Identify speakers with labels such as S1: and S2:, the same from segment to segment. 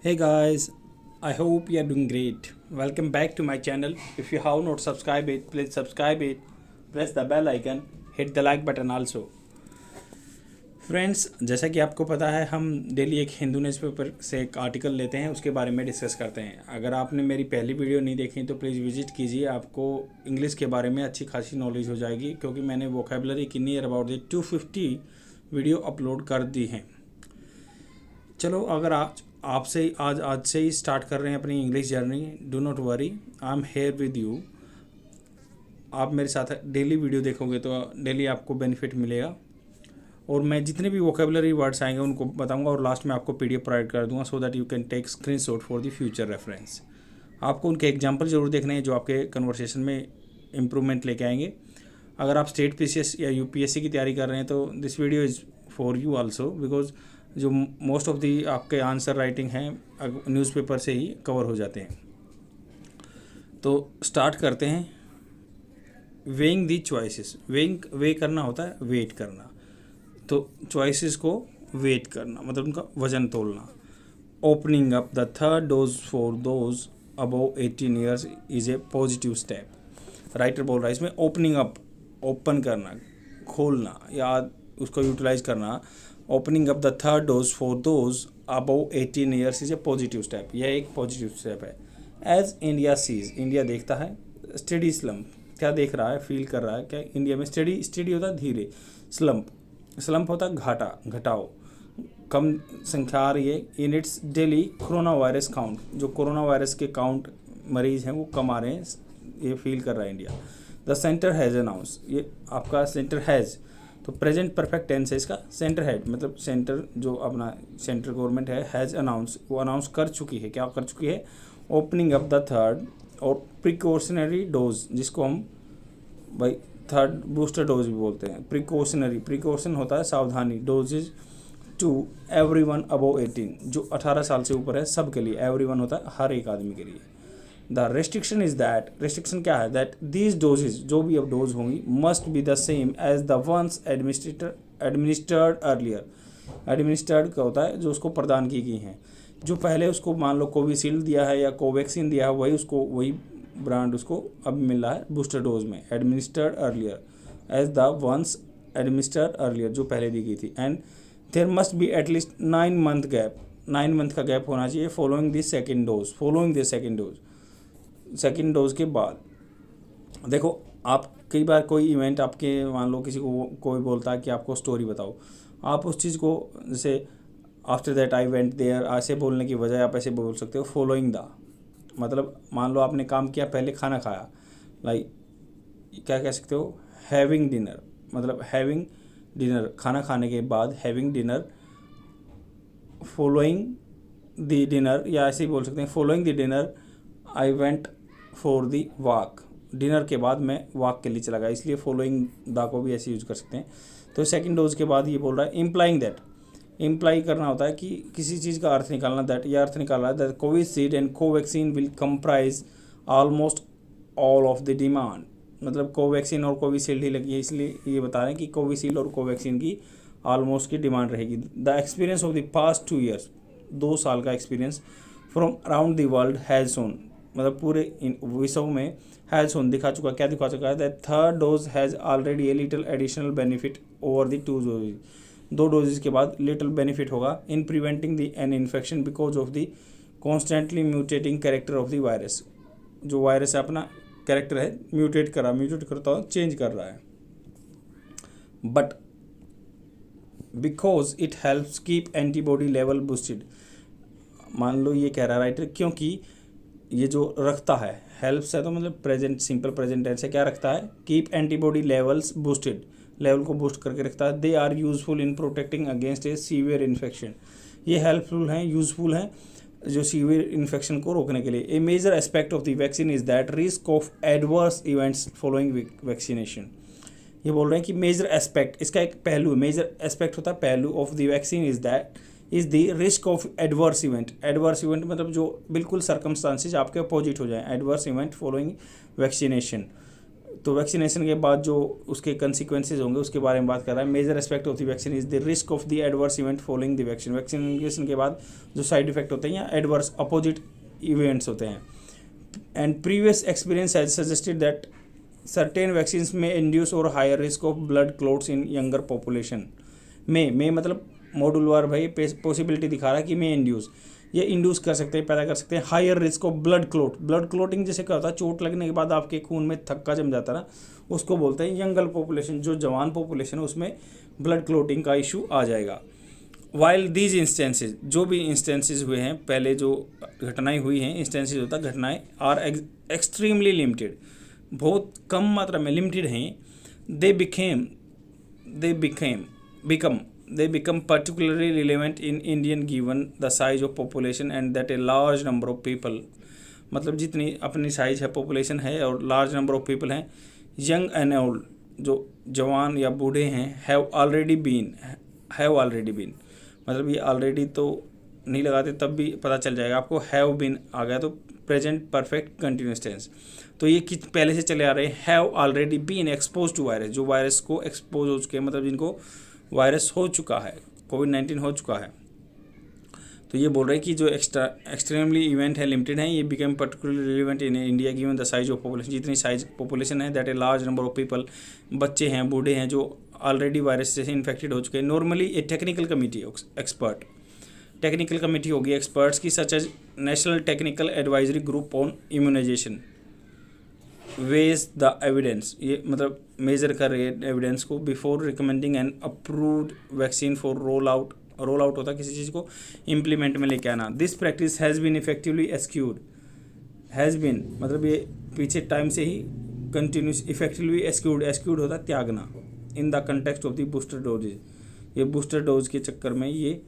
S1: Hey guys, I hope you are doing great. Welcome back to my channel. If you have not subscribed it, please subscribe it. Press the bell icon, hit the like button also. Friends, जैसा कि आपको पता है हम daily एक Hindu newspaper से एक article लेते हैं, उसके बारे में डिस्कस करते हैं। अगर आपने मेरी पहली वीडियो नहीं देखी तो प्लीज़ विजिट कीजिए, आपको इंग्लिश के बारे में अच्छी खासी नॉलेज हो जाएगी, क्योंकि मैंने वोकेबलरी की near about the 250 video upload कर दी हैं। चलो, अगर आज से ही स्टार्ट कर रहे हैं अपनी English journey, do not worry, I am here with you. आप मेरे साथ डेली वीडियो देखोगे तो डेली आपको बेनिफिट मिलेगा, और मैं जितने भी वोकेबलरी वर्ड्स आएंगे उनको बताऊंगा, और लास्ट में आपको पीडीएफ प्रोवाइड कर दूंगा so that you can take screenshot for the future reference. आपको उनके एग्जांपल जरूर देखने हैं जो आपके कन्वर्सेशन में इम्प्रूवमेंट लेके आएंगे। अगर आप स्टेट पीसीएस या यूपीएससी की तैयारी कर रहे हैं तो this video is for you also, because जो मोस्ट ऑफ दी आपके आंसर राइटिंग हैं न्यूज़पेपर से ही कवर हो जाते हैं। तो स्टार्ट करते हैं। वेइंग दी चॉइसेस। वे करना होता है वेट करना, तो चॉइसेस को वेट करना मतलब उनका वजन तोलना। Opening up the third dose for those above 18 years is a positive step. Writer बोल रहा है इसमें ओपनिंग अप, ओपन करना, खोलना या उसको यूटिलाइज करना। Opening up the third dose for those above 18 years is a positive step. यह एक पॉजिटिव स्टेप है। एज इंडिया सीज, इंडिया देखता है स्टडी स्लम्प। क्या देख रहा है, फील कर रहा है क्या इंडिया में स्टडी होता है धीरे, स्लम्प होता है घटाओ, कम संख्या आ रही है। In its daily corona virus count, जो कोरोना वायरस के काउंट मरीज हैं वो कम आ रहे हैं, ये फील कर रहा है India. The centre has announce, ये आपका सेंटर हैज़, तो प्रेजेंट परफेक्ट टेंस है इसका। सेंटर हैड मतलब सेंटर, जो अपना सेंट्रल गवर्नमेंट है, हैज़ अनाउंस, वो अनाउंस कर चुकी है। क्या कर चुकी है? ओपनिंग अप द थर्ड और प्रिकॉशनरी डोज, जिसको हम भाई थर्ड बूस्टर डोज भी बोलते हैं। प्रिकॉशन होता है सावधानी, डोजेज टू एवरीवन अबव 18, जो 18 साल से ऊपर है सबके लिए। एवरीवन होता है हर एक आदमी के लिए। The restriction is that, restriction क्या है? दैट दीज डोजेज, जो भी अब डोज होंगी, must be the same as the ones administered earlier. Administered का होता है जो उसको प्रदान की गई हैं, जो पहले उसको मान लो कोविशील्ड दिया है या कोवैक्सीन दिया है, वही ब्रांड उसको अब मिल रहा है बूस्टर डोज में। Administered earlier as the ones administered earlier, जो पहले दी गई थी। And there must be at least 9 month gap, 9 month का गैप होना चाहिए following the second dose, second dose के बाद। देखो, आप कई बार कोई इवेंट आपके, मान लो किसी को कोई बोलता है कि आपको स्टोरी बताओ, आप उस चीज़ को जैसे after that I went there ऐसे बोलने की बजाय आप ऐसे बोल सकते हो फॉलोइंग द, मतलब मान लो आपने काम किया, पहले खाना खाया, लाइक क्या कह सकते हो, हैविंग डिनर, मतलब हैविंग डिनर, खाना खाने के बाद having dinner, following the dinner, या ऐसे ही बोल सकते हैं following the dinner I went for the walk. Dinner के बाद मैं वॉक के लिए चला गया, इसलिए फॉलोइंग द को भी ऐसे यूज कर सकते हैं। तो सेकंड डोज के बाद ये बोल रहा है इम्प्लाइंग दैट, इम्प्लाई करना होता है कि किसी चीज़ का अर्थ निकालना। दैट, ये अर्थ निकाल रहा है that Covishield and Covaxin will comprise almost all of the demand, मतलब कोवैक्सीन और कोविशील्ड ही लगी है, इसलिए ये बता रहे हैं कि कोविशील्ड और कोवैक्सीन की ऑलमोस्ट की डिमांड रहेगी। The experience of the past 2 years, 2 साल का experience from around the world has shown, मतलब पूरे विश्व में हैज़ शोन, दिखा चुका, क्या दिखा चुका है? That third dose has already a little additional benefit over the 2 doses. 2 doses के बाद लिटिल बेनिफिट होगा in preventing the an infection because of the constantly mutating character of the virus. जो वायरस अपना कैरेक्टर है mutate करता है, change कर रहा है। But because it helps keep antibody level boosted, मान लो ये कह रहा है राइटर, क्योंकि ये जो रखता है, हेल्प्स है तो मतलब प्रेजेंट, सिंपल प्रेजेंट टेंस है, क्या रखता है? Keep antibody levels boosted, level को बूस्ट करके रखता है। They are useful in protecting against a severe infection, ये हेल्पफुल हैं, यूजफुल हैं जो सीवियर इन्फेक्शन को रोकने के लिए। A major aspect of the vaccine is that risk of adverse events following vaccination. ये बोल रहे हैं कि मेजर एस्पेक्ट, इसका एक पहलू, मेजर एस्पेक्ट होता है पहलू of the vaccine is that is the risk of adverse event. Adverse event मतलब जो बिल्कुल सर्कमस्टांसेज आपके अपोजिट हो जाए, एडवर्स इवेंट फॉलोइंग वैक्सीनेशन। तो वैक्सीनेशन के बाद जो उसके कंसिक्वेंसेज होंगे उसके बारे में बात कर रहा है। Major aspect of the vaccine is the risk of the adverse event following the vaccine. Vaccination के बाद जो साइड इफेक्ट होते हैं या एडवर्स अपोजिट इवेंट्स होते हैं। And previous experience has suggested that certain vaccines may induce or higher risk of blood clots in younger population. में मतलब मॉड्यूल वार भाई पॉसिबिलिटी दिखा रहा है कि में इंड्यूस, ये इंड्यूस कर सकते हैं, पैदा कर सकते हैं higher risk of blood clot. Blood clotting जैसे क्या होता है, चोट लगने के बाद आपके खून में थक्का जम जाता है ना, उसको बोलते हैं यंगर पॉपुलेशन। जो जवान पॉपुलेशन है उसमें ब्लड क्लॉटिंग का इशू आ जाएगा। वाइल दीज इंस्टेंसेज, जो भी इंस्टेंसेज हुए हैं पहले जो घटनाएं हुई हैं, इंस्टेंसेज होता है घटनाएं, आर एक्सट्रीमली लिमिटेड, बहुत कम मात्रा में लिमिटेड हैं। दे become particularly relevant in Indian given the size of population and that a large number of people, मतलब जितनी अपनी साइज है पॉपुलेशन है और लार्ज नंबर ऑफ पीपल हैं, यंग एंड ओल्ड, जो जवान या बूढ़े हैं, हैव ऑलरेडी बीन, मतलब ये ऑलरेडी तो नहीं लगाते तब भी पता चल जाएगा आपको, हैव बीन आ गया तो प्रेजेंट परफेक्ट कंटिन्यूस टेंस। तो ये किस पहले से चले आ रहे हैं, have already been expose to virus, जो वायरस को एक्सपोज हो चुके हैं, मतलब जिनको वायरस हो चुका है, कोविड-19 हो चुका है। तो ये बोल रहे हैं कि जो एक्सट्रीमली इवेंट है लिमिटेड है, ये become particularly relevant in India given the size of population, जितनी साइज पॉपुलेशन है, that a large number of people, बच्चे हैं, बूढ़े हैं, जो ऑलरेडी वायरस से इन्फेक्टेड हो चुके हैं। Normally a technical committee expert, technical committee होगी एक्सपर्ट्स की, such as national technical advisory group on immunisation, weighs the evidence, ये मतलब मेजर कर रही है एविडेंस को, before recommending an approved vaccine for roll out होता है किसी चीज़ को इम्प्लीमेंट में लेके आना। This practice has been effectively eschewed, has been मतलब ये पीछे टाइम से ही कंटिन्यूस इफेक्टिवली एस्क्यूड होता है त्यागना, in the context of the booster doses, ये बूस्टर डोज के चक्कर में, ये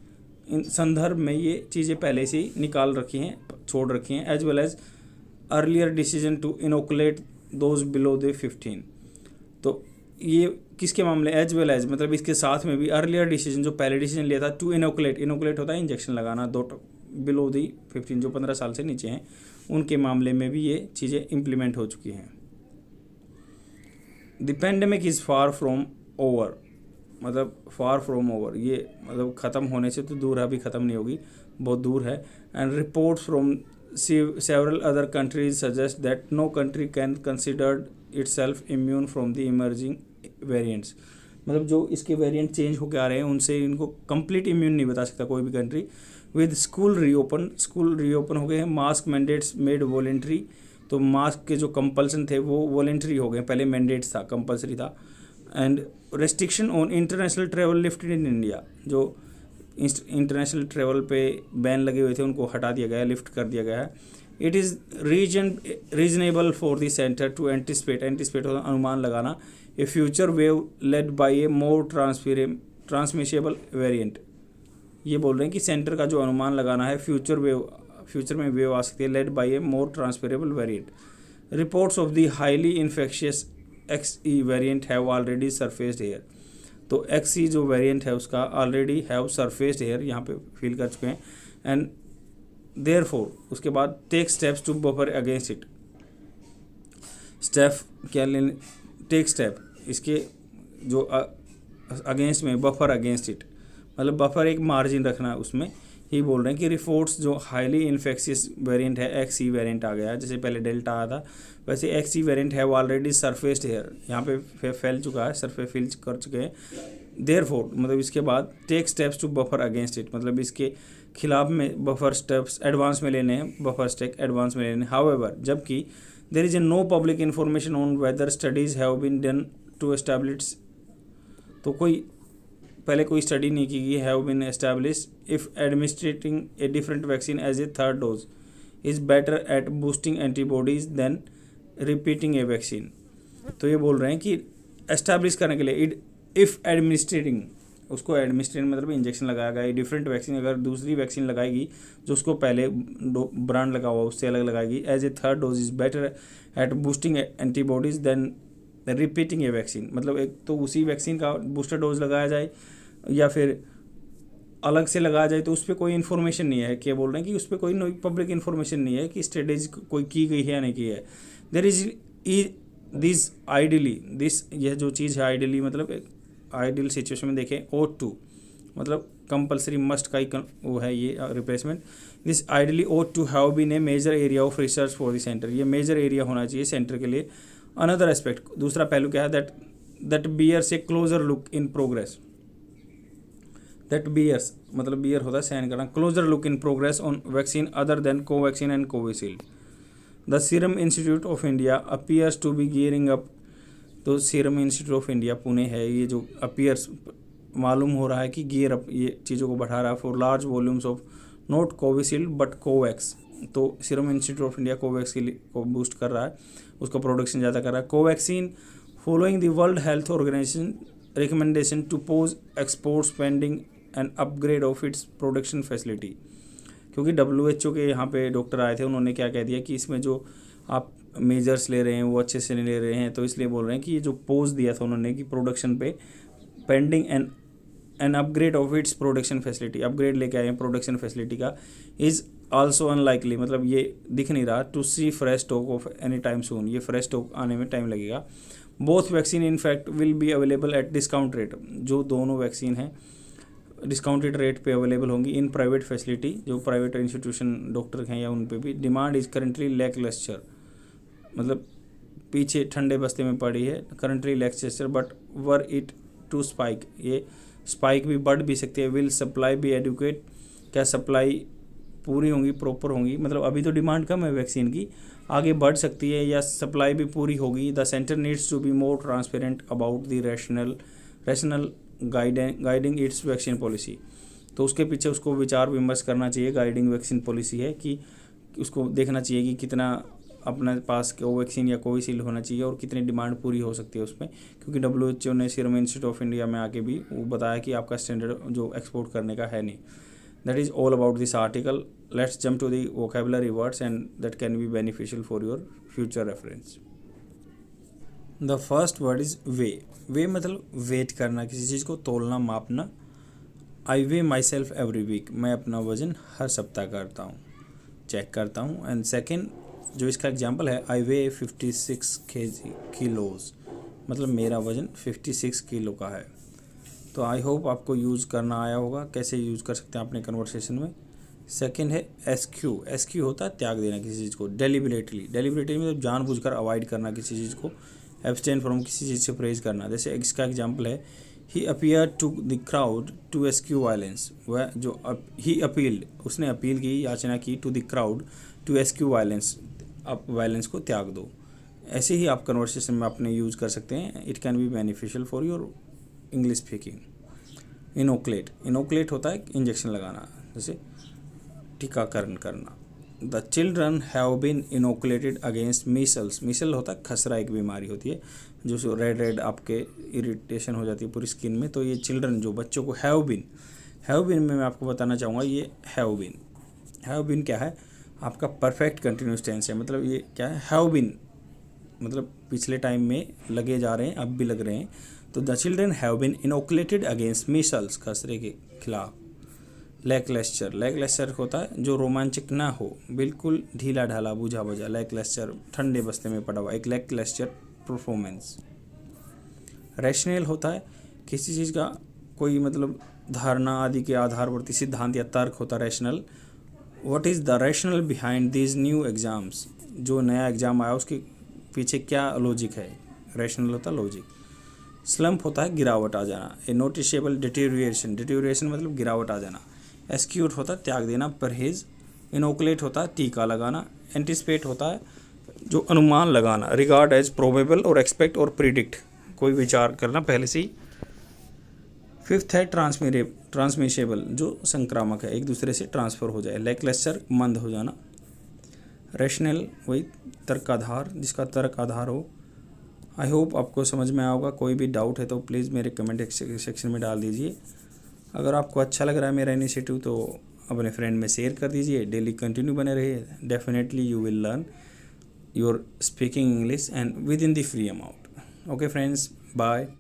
S1: इन संदर्भ में ये चीज़ें पहले से ही निकाल रखी हैं, छोड़ रखी हैं, as well as earlier decision to inoculate those below the 15। तो ये किसके मामले, एज वेल एज मतलब इसके साथ में भी अर्लियर डिसीजन, जो पहले डिसीजन लिया था टू इनोकुलेट होता है इंजेक्शन लगाना, बिलो दी 15, जो 15 साल से नीचे हैं, उनके मामले में भी ये चीज़ें इम्प्लीमेंट हो चुकी हैं। The pandemic is far from over, मतलब फार फ्रॉम ओवर, ये मतलब ख़त्म होने से तो दूर है, अभी ख़त्म नहीं होगी, बहुत दूर है। And reports from several other countries suggest that no country can consider itself immune from the emerging variants, मतलब जो इसके वेरिएंट चेंज होकर आ रहे हैं उनसे इनको कंप्लीट इम्यून नहीं बता सकता कोई भी कंट्री। विद स्कूल रीओपन हो गए हैं, मास्क मैंडेट्स मेड वॉलेंट्री, तो मास्क के जो कंपल्सन थे वो वॉलेंट्री हो गए, पहले मैंडेट्स था, कंपल्सरी था। And restriction on international travel lifted in India, जो इंटरनेशनल ट्रेवल पे बैन लगे हुए थे उनको हटा दिया गया है, लिफ्ट कर दिया गया है। It is reasonable for the centre to anticipate होता अनुमान लगाना, a future wave led by a more transmissible variant. ये बोल रहे हैं कि सेंटर का जो अनुमान लगाना है, फ्यूचर में वेव आ सकती है, led by a more transferable variant. Reports of the highly infectious XE variant have already surfaced here, तो XE जो वेरिएंट है उसका ऑलरेडी हैव सरफेस्ड हेयर, यहाँ पे फील कर चुके हैं। एंड देयरफॉर उसके बाद take steps to buffer against it, step क्या लेने, टेक स्टेप इसके जो अगेंस्ट में, बफर अगेंस्ट इट मतलब बफर एक मार्जिन रखना, उसमें ही बोल रहे हैं कि रिपोर्ट्स जो हाईली इन्फेक्शियस वेरिएंट है, XE वेरिएंट आ गया है, जैसे पहले डेल्टा आया था वैसे XE वेरिएंट है, वो ऑलरेडी सरफेस्ड हेयर यहाँ पे फैल चुका है, सरफेस फिल कर चुके हैं। देयरफॉर मतलब इसके बाद take steps to buffer against it, मतलब इसके खिलाफ में बफर स्टेप्स एडवांस में लेने हैं, बफर स्टेप एडवांस में लेने। हाउएवर जबकि there is a no public information on whether studies have been done to establish, तो पहले कोई स्टडी नहीं की गई, have been establish if administrating a different vaccine as a third dose is better at boosting antibodies than repeating a vaccine. तो ये बोल रहे हैं कि एस्टैब्लिश करने के लिए इफ़ एडमिनिस्ट्रेटिंग, उसको एडमिनिस्ट्रेट मतलब इंजेक्शन लगाया गया, डिफरेंट वैक्सीन अगर दूसरी वैक्सीन लगाएगी जो उसको पहले ब्रांड लगा हुआ उससे अलग लगाएगी, as a third dose is better at boosting antibodies than repeating a vaccine, मतलब एक तो उसी वैक्सीन का बूस्टर डोज लगाया जाए या फिर अलग से लगाया जाए, तो उस पर कोई इन्फॉर्मेशन नहीं है। क्या बोल रहे हैं कि उस पर कोई पब्लिक इन्फॉर्मेशन नहीं है कि स्टडीज कोई की गई है या नहीं की है। देयर इज दिस यह जो चीज़ है आइडियली मतलब आइडियल सिचुएशन में देखें ought to मतलब कंपलसरी मस्ट का ही वो है ये replacement. This ideally ought to have been a major area of research for the centre, ये मेजर एरिया होना चाहिए सेंटर के लिए। अनदर एस्पेक्ट, दूसरा पहलू क्या है, that bears a closer look in progress, that bears मतलब बियर होता है सहन करना, closer look in progress on vaccine other than Covaxin and Covishield. The Serum Institute of India appears to be gearing up, तो Serum Institute of India Pune है, ये जो appears मालूम हो रहा है कि गियर अप ये चीज़ों को बढ़ा रहा है for large volumes of not Covishield but Covax. तो Serum Institute of India Covax के लिए को बूस्ट कर रहा है, उसका प्रोडक्शन ज़्यादा कर रहा है। Covaxin following the World Health Organization recommendation to pause exports pending and upgrade of its production facility, क्योंकि WHO के यहाँ पे डॉक्टर आए थे, उन्होंने क्या कह दिया कि इसमें जो आप मेजर्स ले रहे हैं वो अच्छे से नहीं ले रहे हैं, तो इसलिए बोल रहे हैं कि ये जो पोज दिया था उन्होंने कि प्रोडक्शन पे pending and upgrade of its production facility, upgrade लेके आए हैं प्रोडक्शन फैसिलिटी का, इज़ आल्सो अनलाइकली मतलब ये दिख नहीं रहा to see fresh stock of any time soon, ये फ्रेश स्टॉक आने में टाइम लगेगा। Both vaccine in fact will be available at discount rate, जो दोनों वैक्सीन हैं डिस्काउंटेड रेट पे अवेलेबल होंगी इन प्राइवेट फैसिलिटी, जो प्राइवेट इंस्टीट्यूशन डॉक्टर हैं या उन पे भी। डिमांड इज करेंटली लैकलस्टर मतलब पीछे ठंडे बस्ते में पड़ी है, currently lacklustre but were it to spike, ये स्पाइक भी बढ़ भी सकती है। विल सप्लाई भी एडुकेट, क्या सप्लाई पूरी होंगी प्रॉपर होंगी, मतलब अभी तो डिमांड कम है वैक्सीन की, आगे बढ़ सकती है या सप्लाई भी पूरी होगी। The centre needs to be more transparent about the rational guiding its vaccine policy, तो उसके पीछे उसको विचार विमर्श करना चाहिए। गाइडिंग वैक्सीन पॉलिसी है कि उसको देखना चाहिए कि कितना अपने पास कोवैक्सीन या कोविशील्ड होना चाहिए और कितनी डिमांड पूरी हो सकती है उसमें, क्योंकि WHO ने सीरम इंस्टीट्यूट ऑफ इंडिया में आके भी वो बताया कि आपका स्टैंडर्ड जो एक्सपोर्ट करने का है नहीं। That is all about this article. Let's jump to the vocabulary words and that can be beneficial for your future reference. The first word is weigh मतलब वेट करना, किसी चीज़ को तोलना मापना। I weigh myself every week, मैं अपना वज़न हर सप्ताह करता हूँ, चेक करता हूँ। एंड सेकेंड जो इसका एग्जाम्पल है, आई वे 56 किलोज़, मतलब मेरा वज़न 56 किलो का है। तो आई होप आपको यूज़ करना आया होगा, कैसे यूज़ कर सकते हैं अपने कन्वर्सेशन में। सेकेंड है एसक्यू होता है त्याग देना किसी चीज़ को। डेलिबरेटली मतलब जानबूझकर अवॉइड करना किसी चीज़ को। एब्सटेन फ्रॉम किसी चीज़ से परहेज करना। जैसे इसका एग्जाम्पल है, he appear to the crowd to eschew violence, वह जो ही अपील्ड उसने अपील की, याचना की, to the crowd to eschew violence, आप वायलेंस को त्याग दो। ऐसे ही आप कन्वर्सेशन में अपने यूज़ कर सकते हैं। It can be beneficial for your English speaking. Inoculate होता है इंजेक्शन लगाना, जैसे टीकाकरण करना। The children have been inoculated against measles, measle होता है खसरा, एक बीमारी होती है जो रेड आपके इरिटेशन हो जाती है पूरी स्किन में। तो ये चिल्ड्रन जो बच्चों को हैव बीन में मैं आपको बताना चाहूँगा, ये हैव बीन क्या है, आपका परफेक्ट कंटिन्यूस टेंस है। मतलब ये क्या है, हैव बीन मतलब पिछले टाइम में लगे जा रहे हैं, अब भी लग रहे हैं। तो the children have been inoculated against measles, खसरे के खिलाफ। लैकलस्टर होता है जो रोमांचक ना हो, बिल्कुल ढीला ढाला बुझा बुझा, लैकलस्टर ठंडे बस्ते में पड़ा हुआ, एक लैकलस्टर परफॉर्मेंस। रैशनल होता है किसी चीज़ का कोई मतलब धारणा आदि के आधारवर्ती सिद्धांत या तर्क होता है rational. What is the rational behind these new exams, जो नया एग्जाम आया उसके पीछे क्या लॉजिक है, रैशनल होता है लॉजिक। स्लम्प होता है गिरावट आ जाना। ए नोटिसेबल डिटेरियोरेशन मतलब गिरावट आ जाना। एस्क्यूट होता है त्याग देना, परहेज। इनोकुलेट होता है टीका लगाना। एंटिसिपेट होता है जो अनुमान लगाना। रिगार्ड एज प्रोबेबल और एक्सपेक्ट और प्रिडिक्ट, कोई विचार करना पहले से ही। फिफ्थ है ट्रांसमिशेबल, जो संक्रामक है, एक दूसरे से ट्रांसफ़र हो जाए। लैकलस्टर मंद हो जाना। रैशनल वही तर्काधार, जिसका तर्क आधार हो। आई होप आपको समझ में आया होगा। कोई भी डाउट है तो प्लीज़ मेरे कमेंट सेक्शन में डाल दीजिए। अगर आपको अच्छा लग रहा है मेरा इनिशिएटिव तो अपने फ्रेंड में शेयर कर दीजिए। डेली कंटिन्यू बने रहिए। Definitely you will learn your speaking English and with in the free amount. Okay friends, bye.